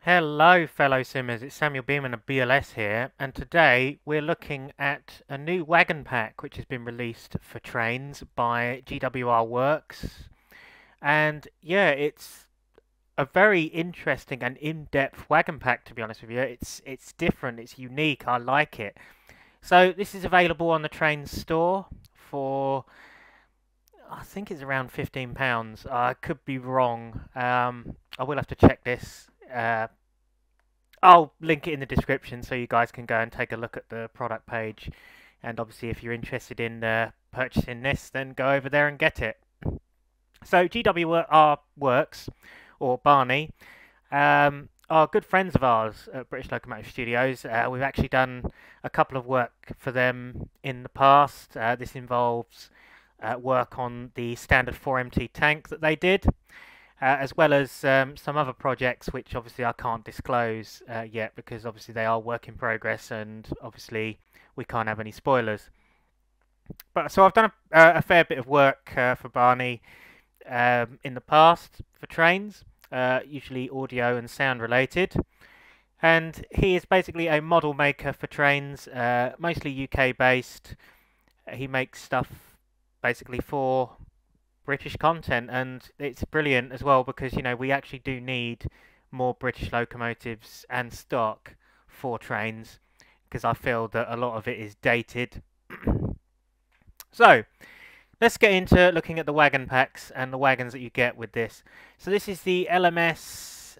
Hello fellow simmers, it's Samuel Beeman of BLS here, and today we're looking at a new wagon pack which has been released for Trainz by GWR Works. And yeah, it's a very interesting and in-depth wagon pack, to be honest with you. It's different, it's unique, I like it. So this is available on the Trainz store for, I think it's around £15. I could be wrong. I will have to check this. I'll link it in the description so you guys can go and take a look at the product page. And obviously, if you're interested in purchasing this, then go over there and get it. So GWR Works, or Barney, are good friends of ours at British Locomotive Studios. We've actually done a couple of work for them in the past. This involves work on the standard 4MT tank that they did. As well as some other projects which obviously I can't disclose yet because obviously they are work in progress and obviously we can't have any spoilers. But so I've done a fair bit of work for Barney in the past for Trainz, usually audio and sound related. And he is basically a model maker for Trainz, mostly UK based. He makes stuff basically for British content, and it's brilliant as well because we actually do need more British locomotives and stock for Trainz because I feel that a lot of it is dated. So let's get into looking at the wagon packs and the wagons that you get with this. So this is the LMS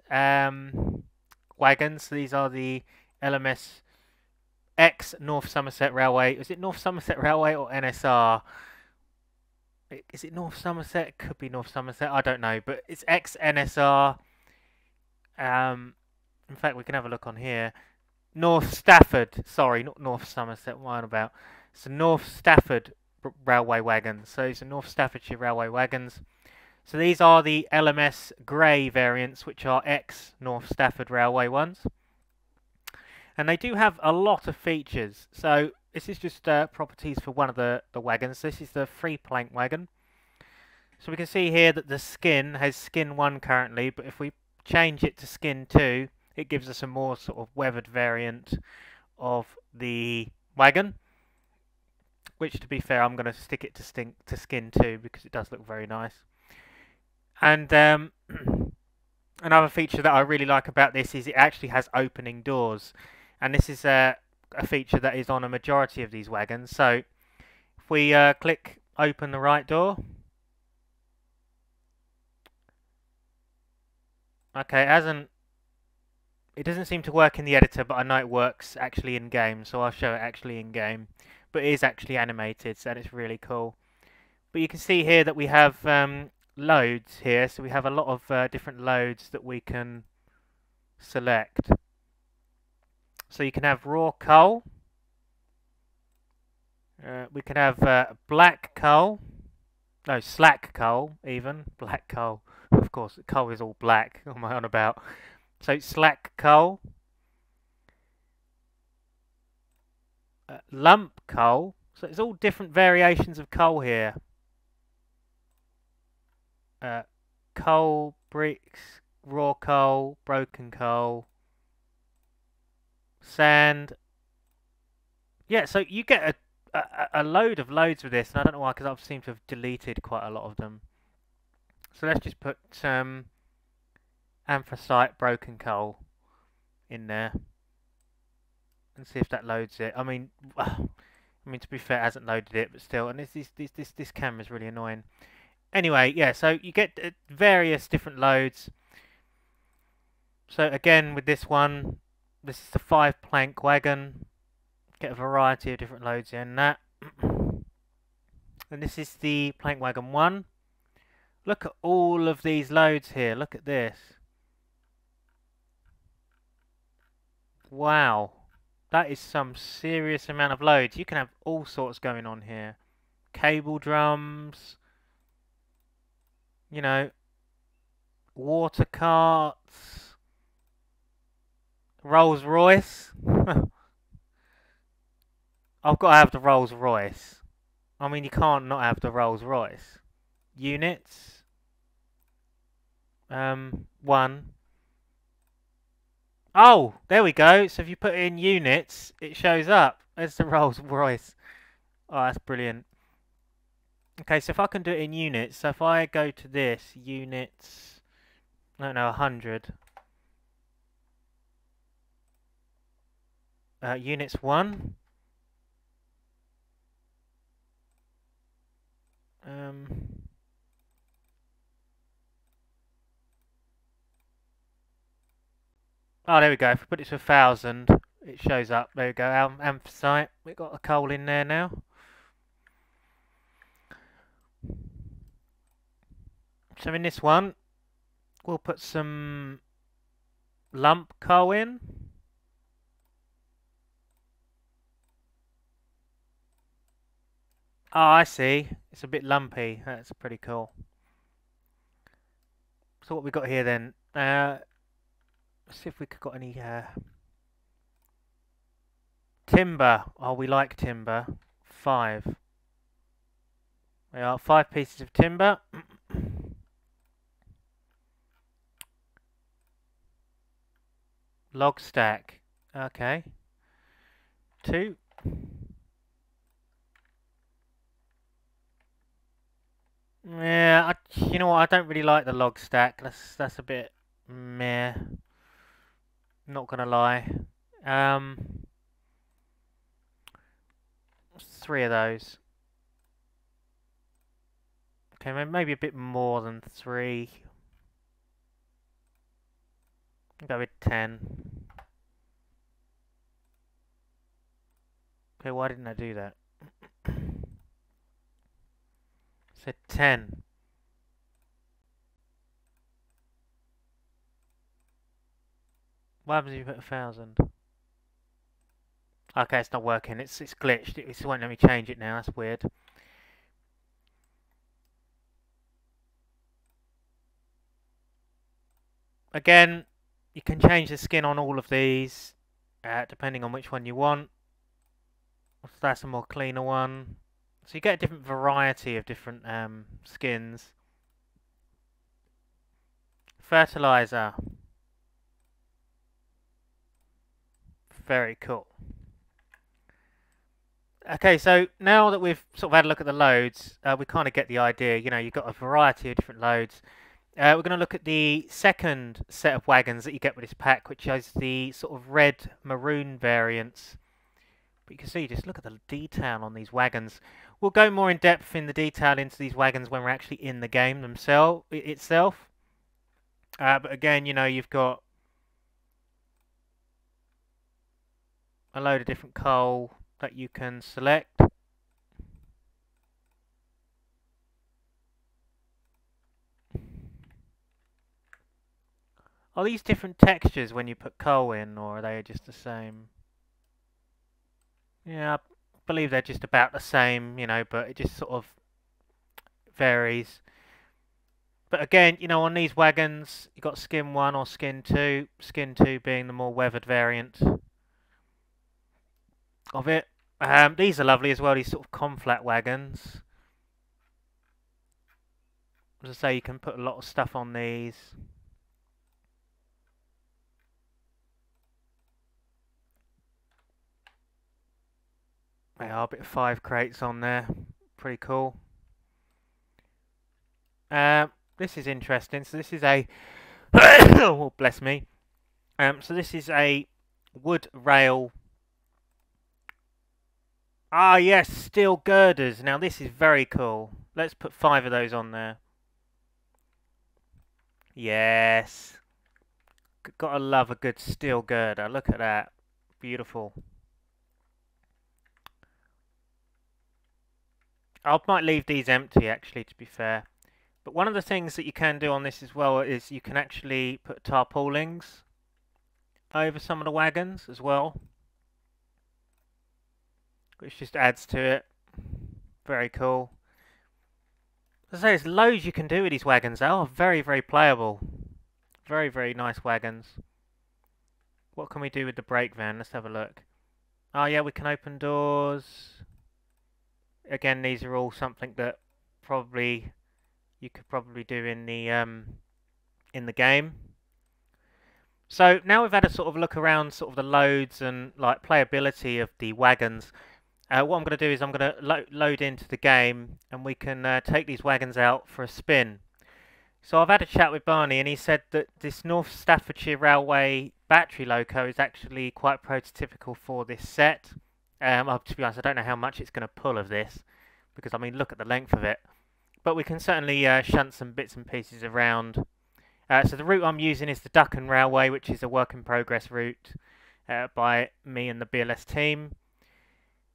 wagons. So these are the LMS X North Somerset Railway. Is it North Somerset Railway or NSR? Is it North Somerset? Could be North Somerset. I don't know, but it's ex-NSR. In fact, we can have a look on here. North Stafford. Sorry, not North Somerset. What am I on about? So North Stafford Railway wagons. So these are North Staffordshire Railway wagons. So these are the LMS Grey variants, which are ex-North Stafford Railway ones. And they do have a lot of features. So this is just properties for one of the wagons. This is the 3-plank wagon. So we can see here that the skin has skin 1 currently, but if we change it to skin 2, it gives us a more sort of weathered variant of the wagon. Which, to be fair, I'm going to stick it to skin 2 because it does look very nice. And another feature that I really like about this is it actually has opening doors. And this is a feature that is on a majority of these wagons. So if we click open the right door, okay, it doesn't seem to work in the editor, but I know it works actually in game, so I'll show it actually in game. But it is actually animated, so it's really cool. But you can see here that we have loads here, so we have a lot of different loads that we can select. So you can have raw coal. We can have black coal. No, slack coal, even. Black coal. Of course, coal is all black. What am I on about? So slack coal. Lump coal. So it's all different variations of coal here. Coal, bricks, raw coal, broken coal, sand. Yeah, so you get a load of loads with this, and I don't know why, because I've seemed to have deleted quite a lot of them. So let's just put anthracite broken coal in there and see if that loads it. I mean, to be fair, it hasn't loaded it, but still. And this camera's really annoying. Anyway, yeah, so you get various different loads. So again, with this one, this is the 5-plank wagon. Get a variety of different loads in that. And this is the plank wagon 1. Look at all of these loads here. Look at this. Wow. That is some serious amount of loads. You can have all sorts going on here. Cable drums. Water carts. Rolls Royce. I've got to have the Rolls Royce. I mean, you can't not have the Rolls Royce. Units. 1. Oh, there we go. So if you put in units, it shows up. There's the Rolls Royce. Oh, that's brilliant. Okay, so if I can do it in units, so if I go to this, units, no, 100. Units 1. Um, oh, there we go. If we put it to 1,000, it shows up. There we go. Anthracite. We've got the coal in there now. So in this one, we'll put some lump coal in. Oh, I see. It's a bit lumpy. That's pretty cool. So what we got here then? Let's see if we got any timber. Oh, we like timber. 5. We are 5 pieces of timber. Log stack. Okay. 2. Yeah, you know what? I don't really like the log stack. That's a bit meh. Not gonna lie. 3 of those. Okay, maybe a bit more than 3. I'll go with 10. Okay, why didn't I do that? So 10. What happens if you put 1,000? Okay, it's not working. It's glitched. It won't let me change it now. That's weird. Again, you can change the skin on all of these, depending on which one you want. That's a more cleaner one. So you get a different variety of different skins. Fertilizer. Very cool. Okay, so now that we've sort of had a look at the loads, we kind of get the idea. You know, you've got a variety of different loads. We're going to look at the second set of wagons that you get with this pack, which is the sort of red maroon variants. But you can see, just look at the detail on these wagons. We'll go more in depth in the detail into these wagons when we're actually in the game itself. But again, you know, you've got a load of different coal that you can select. Are these different textures when you put coal in, or are they just the same? Yeah, I believe they're just about the same, you know, but it just sort of varies. But again, you know, on these wagons, you've got skin 1 or skin 2. Skin 2 being the more weathered variant of it. These are lovely as well, these sort of conflat wagons. As I say, you can put a lot of stuff on these. There are a bit of 5 crates on there. Pretty cool. This is interesting. So this is a... oh, bless me. So this is a wood rail... Ah, yes, steel girders. Now, this is very cool. Let's put 5 of those on there. Yes. Gotta love a good steel girder. Look at that. Beautiful. I might leave these empty, actually, to be fair. But one of the things that you can do on this as well is you can actually put tarpaulings over some of the wagons as well, which just adds to it. Very cool. As I say, there's loads you can do with these wagons. They are very, very playable. Very, very nice wagons. What can we do with the brake van? Let's have a look. Oh yeah, we can open doors. Again, these are all something that probably you could probably do in the game. So now we've had a sort of look around sort of the loads and like playability of the wagons. What I'm going to do is I'm going to load into the game and we can take these wagons out for a spin. So I've had a chat with Barney and he said that this North Staffordshire Railway battery loco is actually quite prototypical for this set. To be honest, I don't know how much it's going to pull of this because I mean look at the length of it. But we can certainly shunt some bits and pieces around. So the route I'm using is the Ducken Railway, which is a work in progress route by me and the BLS team.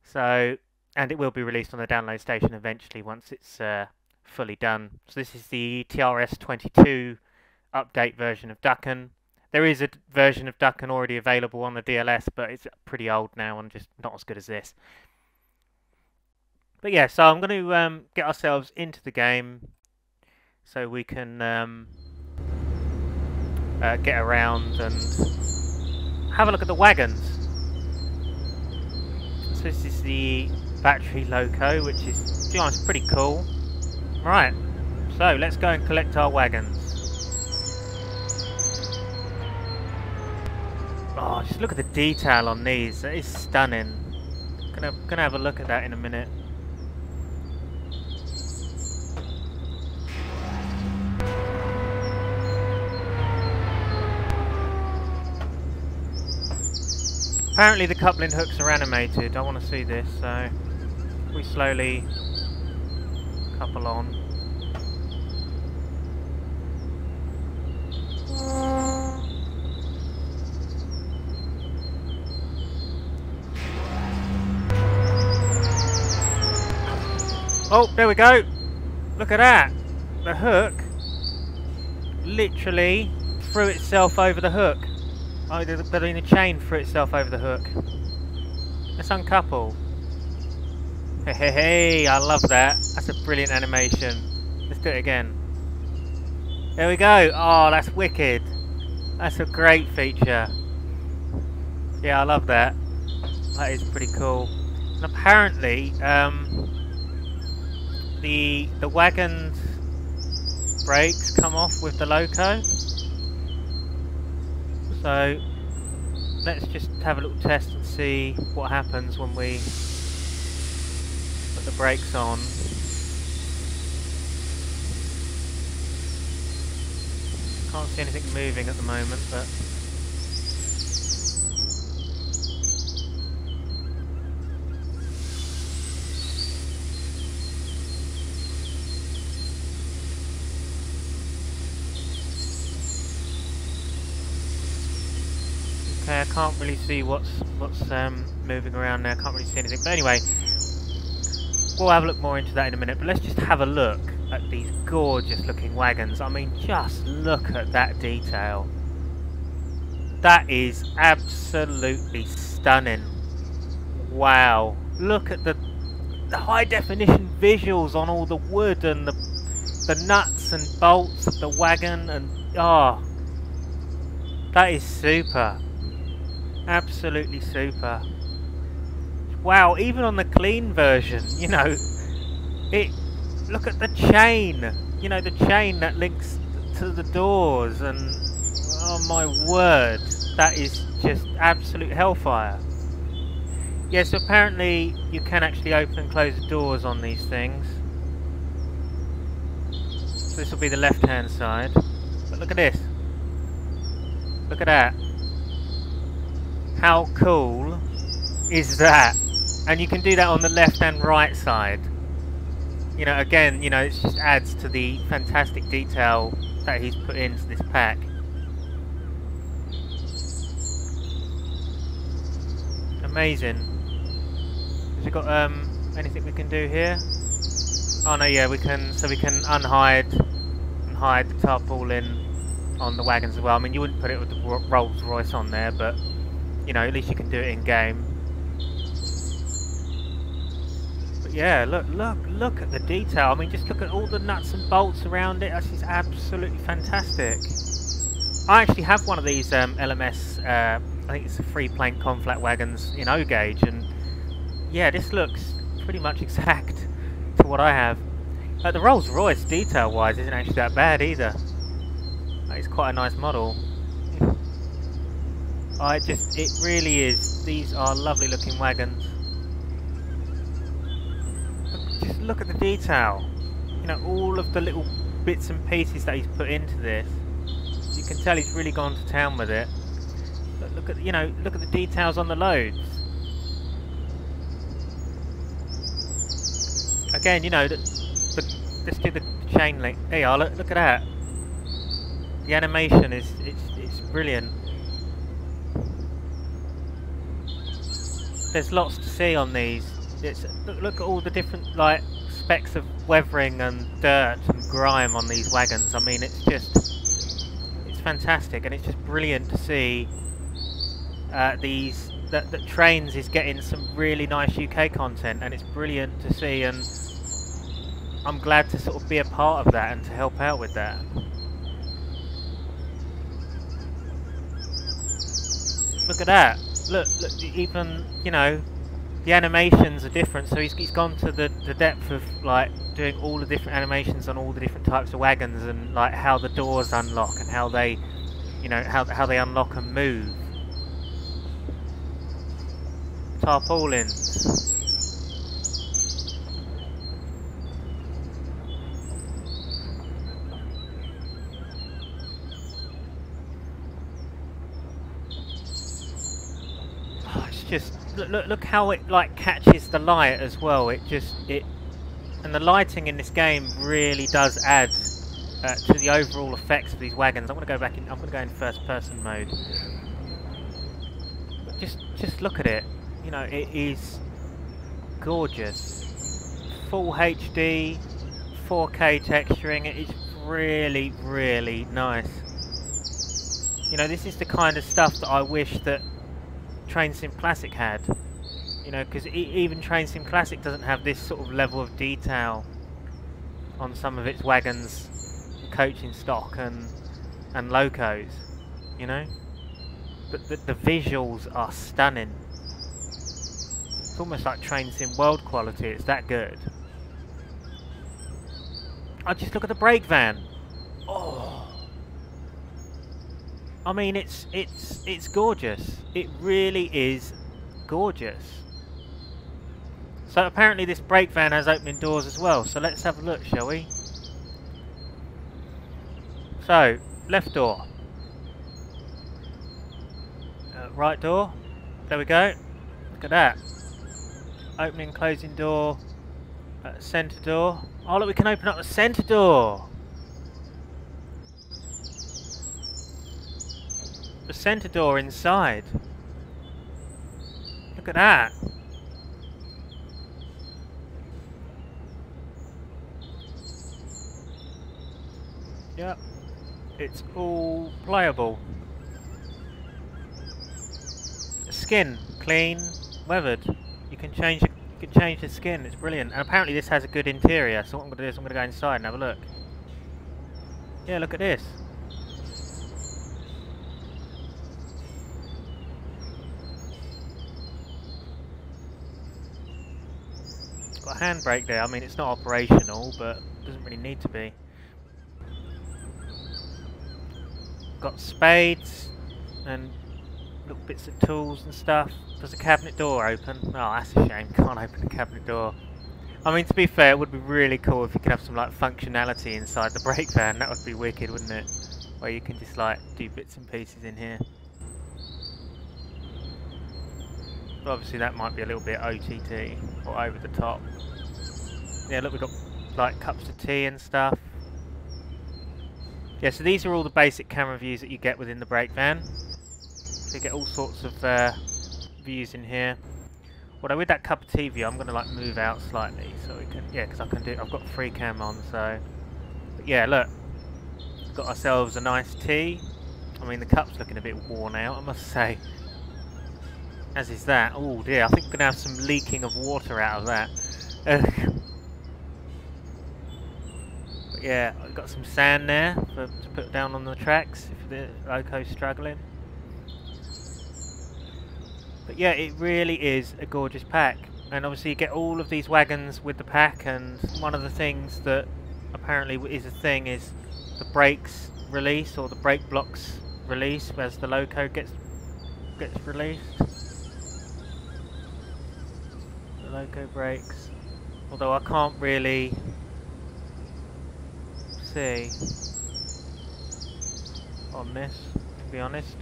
So, and it will be released on the download station eventually once it's fully done. So this is the TRS-22 update version of Ducken. There is a version of Ducken already available on the DLS, but it's pretty old now and just not as good as this. But yeah, so I'm going to get ourselves into the game so we can get around and have a look at the wagons. So this is the battery loco, which is, to be honest, pretty cool. Right, so let's go and collect our wagons. Oh, just look at the detail on these. That is stunning. Gonna have a look at that in a minute. Apparently the coupling hooks are animated. I want to see this, so we slowly couple on. Oh, there we go. Look at that. The hook literally threw itself over the hook. Oh, the chain threw itself over the hook. Let's uncouple. Hey, hey, hey, I love that. That's a brilliant animation. Let's do it again. There we go. Oh, that's wicked. That's a great feature. Yeah, I love that. That is pretty cool. And apparently, the wagon's brakes come off with the loco. So let's just have a little test and see what happens when we put the brakes on. Can't see anything moving at the moment, but okay, I can't really see what's moving around there. Can't really see anything. But anyway, we'll have a look more into that in a minute. But let's just have a look at these gorgeous looking wagons. I mean, just look at that detail. That is absolutely stunning. Wow. Look at the high definition visuals on all the wood and the nuts and bolts of the wagon, and oh, that is super. Absolutely super. Wow, even on the clean version, you know, look at the chain, you know, the chain that links to the doors, and oh my word, that is just absolute hellfire. Yeah, so apparently you can actually open and close the doors on these things. So this will be the left hand side, but look at this. Look at that. How cool is that? And you can do that on the left and right side. You know, again, you know, it just adds to the fantastic detail that he's put into this pack. Amazing. Has it got anything we can do here? Oh no, yeah, we can. So we can unhide and hide the tarpaulin on the wagons as well. I mean, you wouldn't put it with the Rolls Royce on there, but you know, at least you can do it in game. But yeah, look at the detail. I mean, just look at all the nuts and bolts around it. That's just absolutely fantastic. I actually have one of these LMS. I think it's a 3-plank conflat wagons in O gauge, and yeah, this looks pretty much exact to what I have. The Rolls Royce, detail-wise, isn't actually that bad either. That is quite a nice model. It really is. These are lovely looking wagons. Just look at the detail. You know, all of the little bits and pieces that he's put into this. You can tell he's really gone to town with it. But look at, you know, look at the details on the loads. Again, you know, let's do the chain link. There you are. Look at that. The animation is it's brilliant. There's lots to see on these. Look at all the different like specks of weathering and dirt and grime on these wagons. I mean, it's fantastic, and it's just brilliant to see that Trainz is getting some really nice UK content, and it's brilliant to see, and I'm glad to sort of be a part of that and to help out with that. Look at that. Look, even, you know, the animations are different, so he's gone to the depth of like doing all the different animations on all the different types of wagons, and like how the doors unlock and how they, you know, how they unlock and move. Tarpaulins. Just look how it like catches the light as well. And the lighting in this game really does add to the overall effects of these wagons. I'm going to go back in. I'm going to go in first person mode. But just look at it. You know, it is gorgeous. Full HD, 4K texturing. It is really, really nice. You know, this is the kind of stuff that I wish that Trainz Sim Classic had, you know, because even Trainz Sim Classic doesn't have this sort of level of detail on some of its wagons, coaching stock and locos, you know. But the visuals are stunning. It's almost like Trainz Sim World quality. It's that good. I just look at the brake van. Oh. I mean, it's gorgeous. It really is gorgeous. So apparently this brake van has opening doors as well. So let's have a look, shall we? So, left door. Right door. There we go. Look at that. Opening, closing door. Centre door. Oh look, we can open up the centre door. The centre door inside. Look at that. Yep. It's all playable. Skin, clean, weathered. You can change the skin. It's brilliant. And apparently this has a good interior. So what I'm going to do is I'm going to go inside and have a look. Yeah, look at this. Got a handbrake there. I mean, it's not operational, but it doesn't really need to be. Got spades and little bits of tools and stuff. Does the cabinet door open? Oh, that's a shame. Can't open the cabinet door. I mean, to be fair, it would be really cool if you could have some like functionality inside the brake van. That would be wicked, wouldn't it? Where you can just like do bits and pieces in here. But obviously that might be a little bit OTT or over the top. Yeah, look, we've got like cups of tea and stuff. Yeah, so these are all the basic camera views that you get within the brake van. So you get all sorts of views in here. Although with that cup of tea view, I'm going to like move out slightly so we can, yeah, because I can do. I've got free cam on, so. But yeah, look, we've got ourselves a nice tea. I mean, the cup's looking a bit worn out, I must say. As is that. Oh dear, I think we're going to have some leaking of water out of that. But yeah, I've got some sand there to put down on the tracks if the loco's struggling. But yeah, it really is a gorgeous pack. And obviously you get all of these wagons with the pack, and one of the things that apparently is a thing is the brakes release, or the brake blocks release as the loco gets gets released. The loco brakes. Although I can't really see on this, to be honest.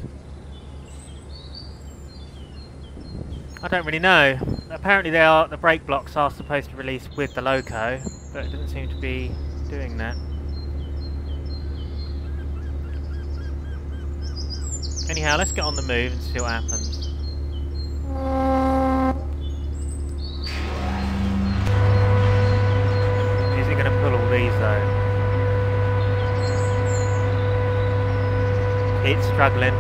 I don't really know. Apparently the brake blocks are supposed to release with the loco, but it doesn't seem to be doing that. Anyhow, let's get on the move and see what happens. Is it going to pull all these though? It's struggling.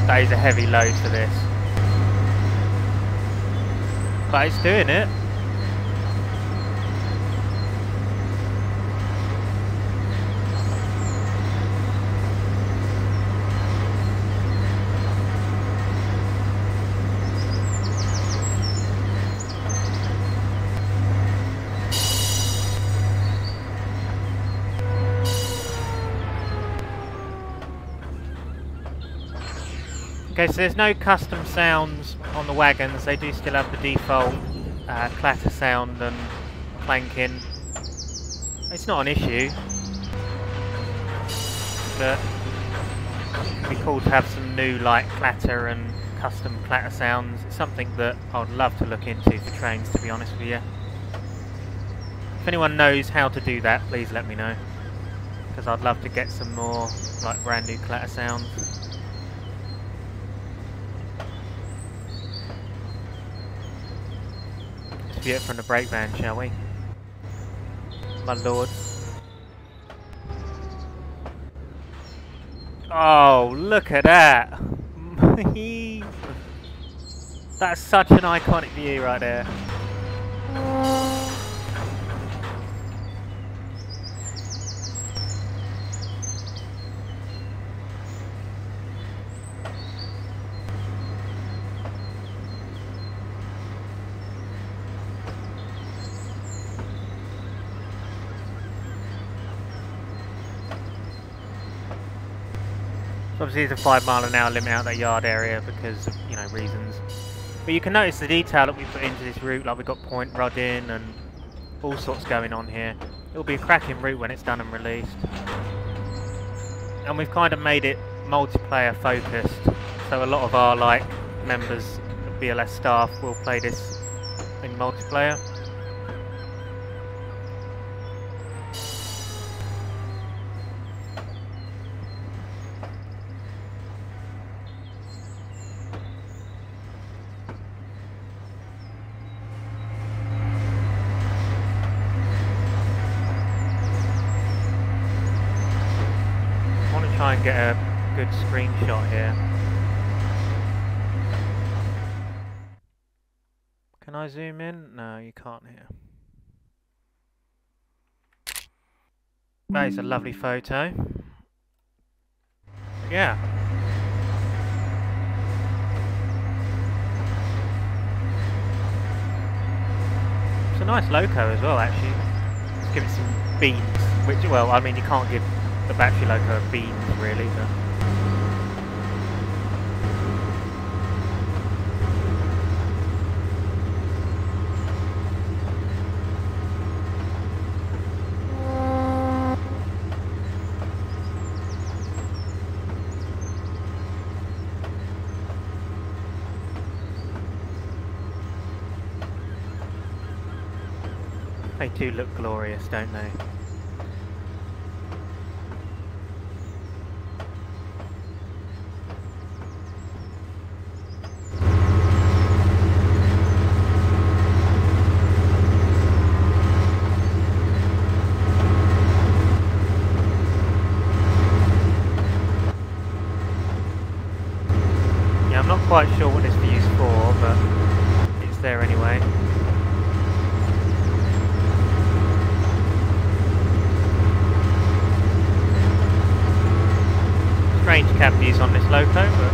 That is a heavy load for this. But it's doing it. Okay, so there's no custom sounds on the wagons. They do still have the default clatter sound and clanking. It's not an issue, but it'd be cool to have some new like clatter and custom clatter sounds. It's something that I'd love to look into for trains, to be honest with you. If anyone knows how to do that, please let me know, because I'd love to get some more like brand new clatter sounds. View it from the brake van, shall we? My lord. Oh, look at that! That's such an iconic view right there. Obviously there's a 5 mile an hour limit out that yard area because of, you know, reasons. But you can notice the detail that we put into this route, like we've got point rodding and all sorts going on here. It'll be a cracking route when it's done and released. And we've kind of made it multiplayer focused, so a lot of our like members of BLS staff will play this in multiplayer. Try and get a good screenshot here. Can I zoom in? No, you can't here. That is a lovely photo. Yeah. It's a nice loco as well, actually. Let's give it some beams, which, well, I mean, you can't give the battery loco beams really, but they do look glorious, don't they? I'm not quite sure what this view's for, but it's there anyway. Strange cab views on this loco, but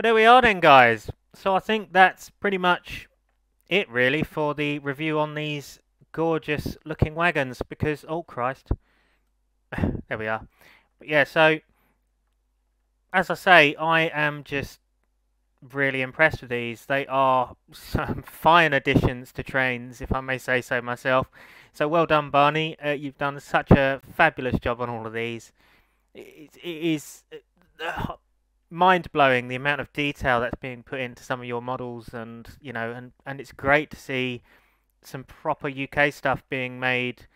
But there we are then, guys. So I think that's pretty much it really for the review on these gorgeous looking wagons because, oh Christ, there we are. But yeah, so as I say, I am just really impressed with these. They are some fine additions to Trainz, if I may say so myself. So well done, Barney. You've done such a fabulous job on all of these. It is mind-blowing the amount of detail that's being put into some of your models, and you know, and it's great to see some proper UK stuff being made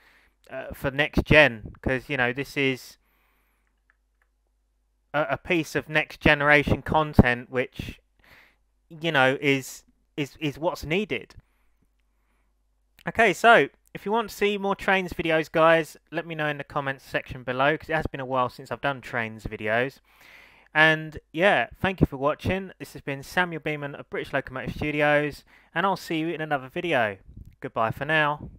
for next gen, because you know this is a piece of next generation content which you know is what's needed. Okay, so if you want to see more Trainz videos, guys, let me know in the comments section below, because it has been a while since I've done Trainz videos. And yeah, thank you for watching. This has been Samuel Beeman of British Locomotive Studios, and I'll see you in another video. Goodbye for now.